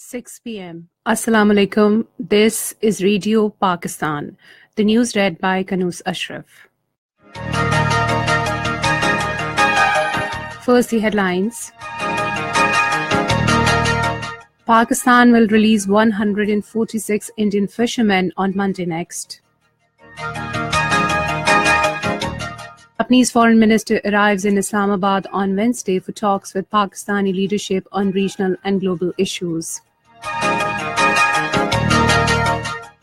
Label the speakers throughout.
Speaker 1: 6 p.m. Assalamu alaikum. This is Radio Pakistan. The news read by Kanus Ashraf. First, the headlines. Pakistan will release 146 Indian fishermen on Monday next. Japanese Foreign Minister arrives in Islamabad on Wednesday for talks with Pakistani leadership on regional and global issues.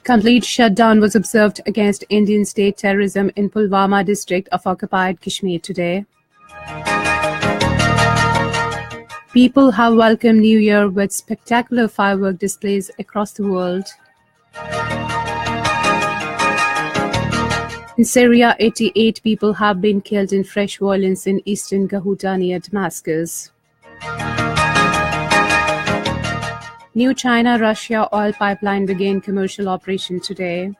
Speaker 1: Complete shutdown was observed against Indian state terrorism in Pulwama district of occupied Kashmir today. People have welcomed New Year with spectacular firework displays across the world. In Syria, 88 people have been killed in fresh violence in eastern Ghouta near Damascus. New China-Russia oil pipeline began commercial operation today.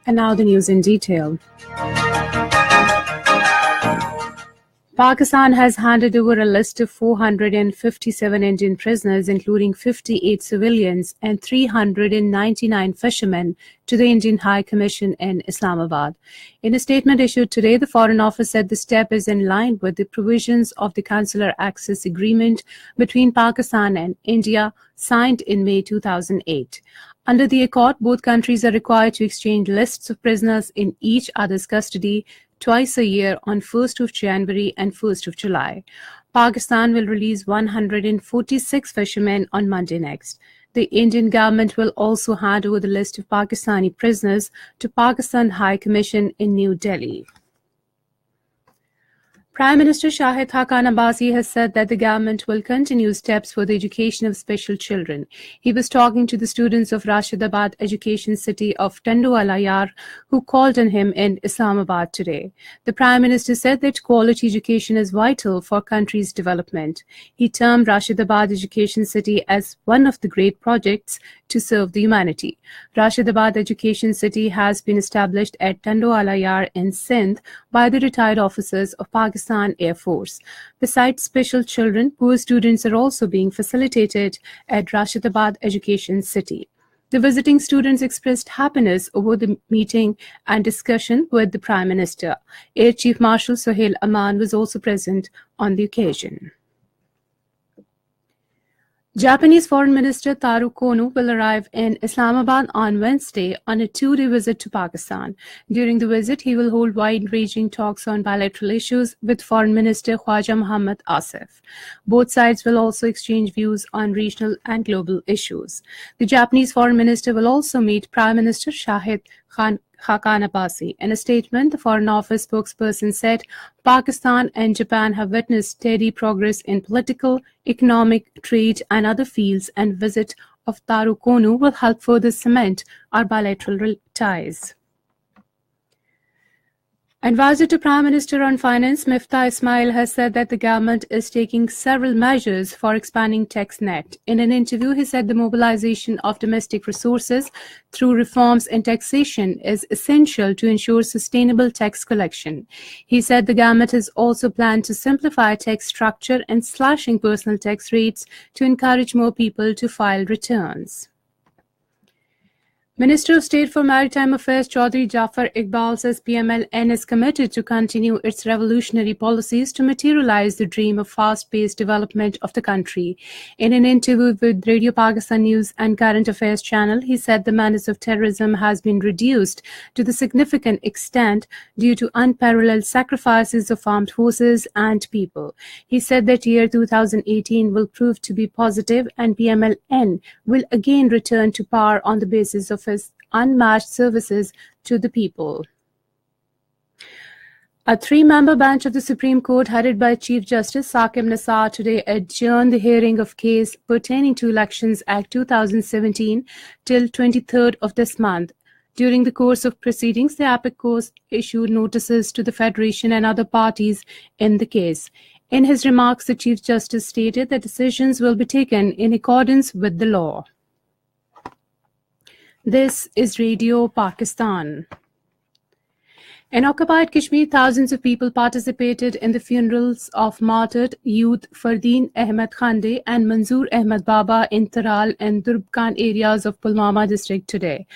Speaker 1: And now the news in detail. Pakistan has handed over a list of 457 Indian prisoners, including 58 civilians and 399 fishermen, to the Indian High Commission in Islamabad. In a statement issued today, the Foreign Office said the step is in line with the provisions of the Consular Access Agreement between Pakistan and India, signed in May 2008. Under the accord, both countries are required to exchange lists of prisoners in each other's custody twice a year on 1st of January and 1st of July. Pakistan will release 146 fishermen on Monday next. The Indian government will also hand over the list of Pakistani prisoners to Pakistan High Commission in New Delhi. Prime Minister Shahid Haqqan Abbasi has said that the government will continue steps for the education of special children. He was talking to the students of Rashidabad Education City of Tandwala Yar, who called on him in Islamabad today. The Prime Minister said that quality education is vital for country's development. He termed Rashidabad Education City as one of the great projects to serve the humanity. Rashidabad Education City has been established at Tandwala Yar in Sindh by the retired officers of Pakistan Air Force. Besides special children, poor students are also being facilitated at Rashidabad Education City. The visiting students expressed happiness over the meeting and discussion with the Prime Minister. Air Chief Marshal Sohail Aman was also present on the occasion. Japanese Foreign Minister Taro Kono will arrive in Islamabad on Wednesday on a two-day visit to Pakistan. During the visit, he will hold wide-ranging talks on bilateral issues with Foreign Minister Khwaja Mohammad Asif. Both sides will also exchange views on regional and global issues. The Japanese Foreign Minister will also meet Prime Minister Shahid Haqqan Abbasi. In a statement, the Foreign Office spokesperson said Pakistan and Japan have witnessed steady progress in political, economic, trade and other fields, and visit of Taro Kono will help further cement our bilateral ties. Advisor to Prime Minister on Finance, Miftah Ismail, has said that the government is taking several measures for expanding tax net. In an interview, he said the mobilization of domestic resources through reforms in taxation is essential to ensure sustainable tax collection. He said the government has also planned to simplify tax structure and slashing personal tax rates to encourage more people to file returns. Minister of State for Maritime Affairs Chaudhry Jafar Iqbal says PMLN is committed to continue its revolutionary policies to materialize the dream of fast-paced development of the country. In an interview with Radio Pakistan News and Current Affairs channel, he said the menace of terrorism has been reduced to the significant extent due to unparalleled sacrifices of armed forces and people. He said that year 2018 will prove to be positive and PMLN will again return to power on the basis of his unmatched services to the people. A three-member bench of the Supreme Court, headed by Chief Justice Saqib Nassar, today adjourned the hearing of case pertaining to Elections Act 2017 till 23rd of this month. During the course of proceedings, the Appellate Court issued notices to the Federation and other parties in the case. In his remarks, the Chief Justice stated that decisions will be taken in accordance with the law. This is Radio Pakistan. In occupied Kashmir, thousands of people participated in the funerals of martyred youth Fardeen Ahmed Khande and Manzoor Ahmed Baba in Taral and Durbkan areas of Pulwama district today.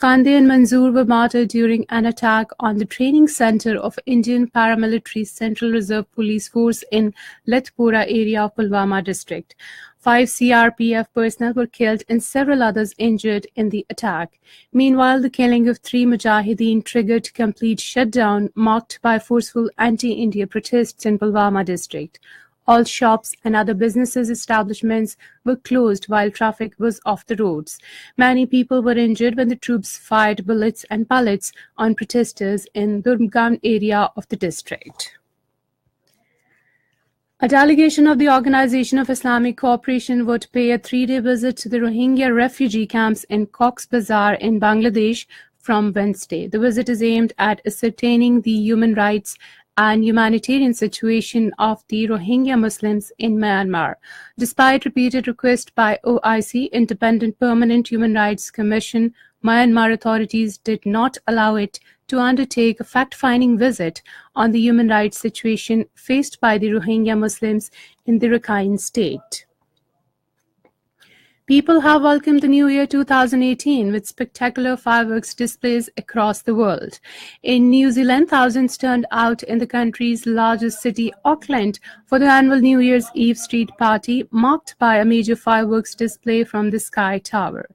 Speaker 1: Khande and Manzoor were martyred during an attack on the training center of Indian paramilitary Central Reserve Police Force in Letpura area of Pulwama district. 5 CRPF personnel were killed and several others injured in the attack. Meanwhile, the killing of 3 Mujahideen triggered complete shutdown marked by forceful anti-India protests in Pulwama district. All shops and other businesses establishments were closed while traffic was off the roads. Many people were injured when the troops fired bullets and pellets on protesters in Durgam area of the district. A delegation of the Organization of Islamic Cooperation would pay a 3-day visit to the Rohingya refugee camps in Cox's Bazar in Bangladesh from Wednesday. The visit is aimed at ascertaining the human rights and humanitarian situation of the Rohingya Muslims in Myanmar. Despite repeated requests by OIC, Independent Permanent Human Rights Commission, Myanmar authorities did not allow it to undertake a fact-finding visit on the human rights situation faced by the Rohingya Muslims in the Rakhine state. People have welcomed the New Year 2018 with spectacular fireworks displays across the world. In New Zealand, thousands turned out in the country's largest city, Auckland, for the annual New Year's Eve street party, marked by a major fireworks display from the Sky Tower.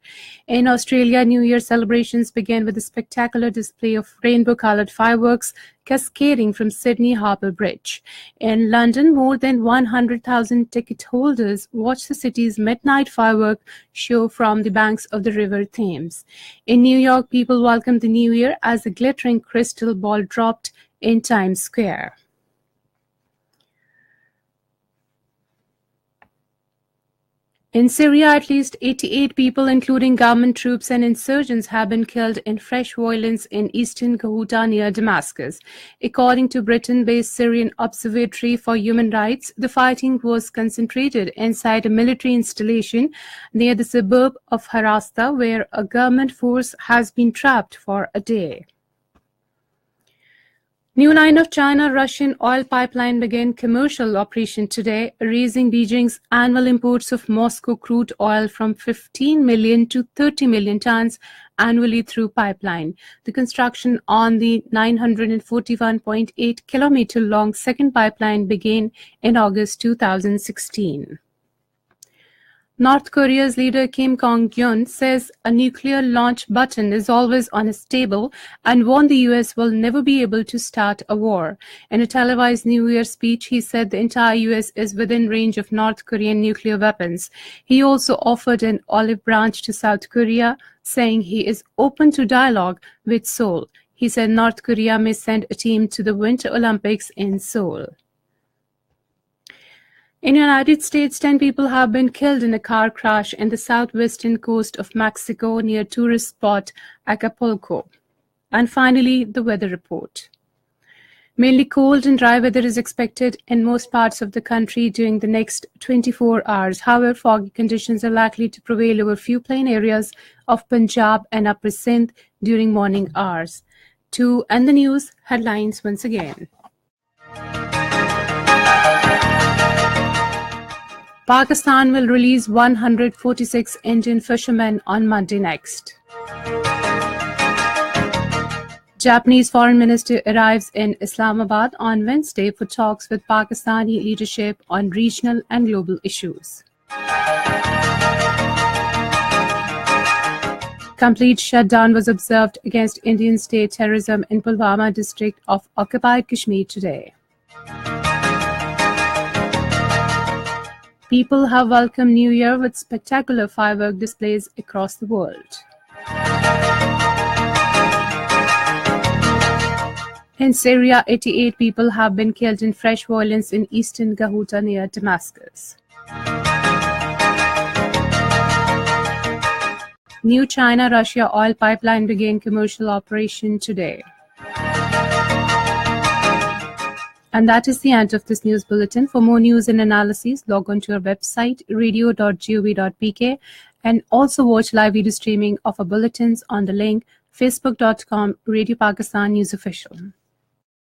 Speaker 1: In Australia, New Year celebrations began with a spectacular display of rainbow-coloured fireworks cascading from Sydney Harbour Bridge. In London, more than 100,000 ticket holders watched the city's midnight firework show from the banks of the River Thames. In New York, people welcomed the New Year as a glittering crystal ball dropped in Times Square. In Syria, at least 88 people, including government troops and insurgents, have been killed in fresh violence in eastern Ghouta near Damascus. According to Britain-based Syrian Observatory for Human Rights, the fighting was concentrated inside a military installation near the suburb of Harasta, where a government force has been trapped for a day. New line of China-Russian oil pipeline began commercial operation today, raising Beijing's annual imports of Moscow crude oil from 15 million to 30 million tons annually through pipeline. The construction on the 941.8-kilometer-long second pipeline began in August 2016. North Korea's leader Kim Jong-un says a nuclear launch button is always on his table and warned the US will never be able to start a war. In a televised New Year speech, he said the entire US is within range of North Korean nuclear weapons. He also offered an olive branch to South Korea, saying he is open to dialogue with Seoul. He said North Korea may send a team to the Winter Olympics in Seoul. In the United States, 10 people have been killed in a car crash in the southwestern coast of Mexico near tourist spot Acapulco. And finally, the weather report. Mainly cold and dry weather is expected in most parts of the country during the next 24 hours. However, foggy conditions are likely to prevail over few plain areas of Punjab and Upper Sindh during morning hours. To end the news, headlines once again. Pakistan will release 146 Indian fishermen on Monday next. Japanese Foreign Minister arrives in Islamabad on Wednesday for talks with Pakistani leadership on regional and global issues. Complete shutdown was observed against Indian state terrorism in Pulwama district of occupied Kashmir today. People have welcomed New Year with spectacular firework displays across the world. In Syria, 88 people have been killed in fresh violence in eastern Ghouta near Damascus. New China-Russia oil pipeline began commercial operation today. And that is the end of this news bulletin. For more news and analyses, log on to our website radio.gov.pk and also watch live video streaming of our bulletins on the link facebook.com Radio Pakistan News Official.